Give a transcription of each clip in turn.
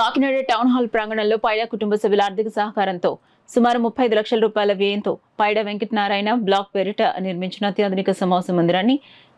Kakinada town hall ప్రాంగణంలో పైడా కుటుంబ సభ్యుల ఆర్థిక సహకారంతో సుమారు 35 లక్షల రూపాయల వ్యయంతో పైడా వెంకటనారాయణ బ్లాక్ పేరిట నిర్మించిన అత్యాధునిక సమావేశ మందిరాన్ని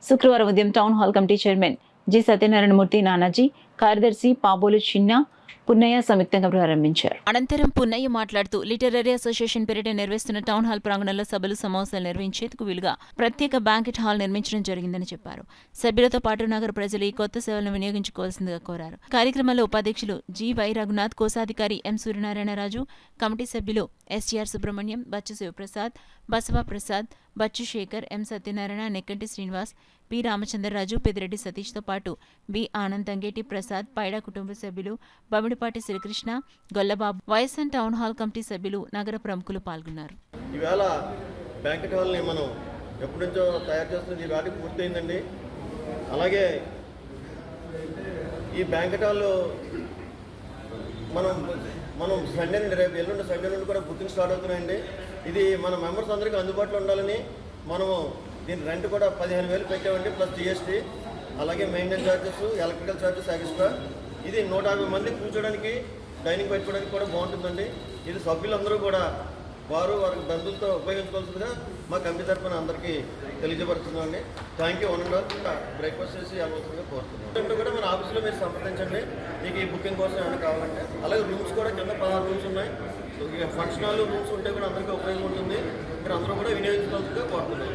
శుక్రవారం ఉదయం town hall committee chairman G Satyanarayana Murthy Nanaji, కార్యదర్శి పాబోలు చిన్న పున్నయ్య సంయుక్తంగా ప్రారంభించారు. అనంతరం పున్నయ్య మాట్లాడుతూ లిటరరీ అసోసియేషన్ పేరిట నిర్వహిస్తున్న టౌన్ హాల్ ప్రాంగణంలో సభలు సమావేశాలు నిర్వహించేందుకు వీలుగా ప్రత్యేక బ్యాంకెట్ హాల్ నిర్మించడం జరిగిందని చెప్పారు. సభ్యులతో పాటు నగర ప్రజలు ఈ కొత్త సేవలను వినియోగించుకోవాల్సిందిగా కోరారు. కార్యక్రమంలో ఉపాధ్యక్షులు జి.వై. రఘునాథ్, కోశాధికారి ఎం. సూర్యనారాయణరాజు, కమిటీ సభ్యులు STR. Subrahmanyam, Bachchu Sivaprasad, Basava Prasad, Bachchu Sekhar, M. Satyanarayana, Nekkanti Srinivas, P. Ramachandraraju, Peddireddy సతీష్తో పాటు బి. ఆనంద్, తంగేటి ప్రసాద్, పైడా కుటుంబ సభ్యులు, Bamidipati Srikrishna, Gollababu, YSN town hall committee సభ్యులు, నగర ప్రముఖులు పాల్గొన్నారు. ఈవేళ బ్యాంకెట్ హాల్ని మనం ఎప్పటి నుంచో తయారు చేస్తుంది, ఈ వాటికి పూర్తయిందండి. అలాగే ఈ బ్యాంకెట్ హాల్లో మనం సండే నుండి, రేపు ఎల్లుండి సండే నుండి కూడా బుకింగ్ స్టార్ట్ అవుతున్నాయండి. ఇది మన మెంబర్స్ అందరికీ అందుబాటులో ఉండాలని మనము దీని రెంట్ కూడా 15,000 పెట్టామండి, ప్లస్ జిఎస్టీ, అలాగే maintenance charges, electrical charges extra. ఇది 150 మంది కూర్చోడానికి, డైనింగ్ పెట్టుకోవడానికి కూడా బాగుంటుందండి. ఇది సభ్యులందరూ కూడా వారి బంధువులతో ఉపయోగించుకోవాల్సిందిగా మా కమిటీ తరఫున అందరికీ తెలియజేపడుతున్నామండి. Thank you. 1.5 బ్రేక్ఫాస్ట్ చేసి వెళ్ళవలసిందిగా కోరుతున్నాం. కూడా మన ఆఫీస్లో మీరు సంప్రదించండి మీకు ఈ బుకింగ్ కోసం ఏమైనా కావాలంటే. అలాగే రూమ్స్ కూడా కింద 16 రూమ్స్ ఉన్నాయి. ఫంక్షన్ హాల్ రూమ్స్ ఉంటే కూడా అందరికీ ఉపయోగం ఉంటుంది. మీరు అందరూ కూడా వినియోగించుకోవాల్సిందిగా కోరుతున్నాం.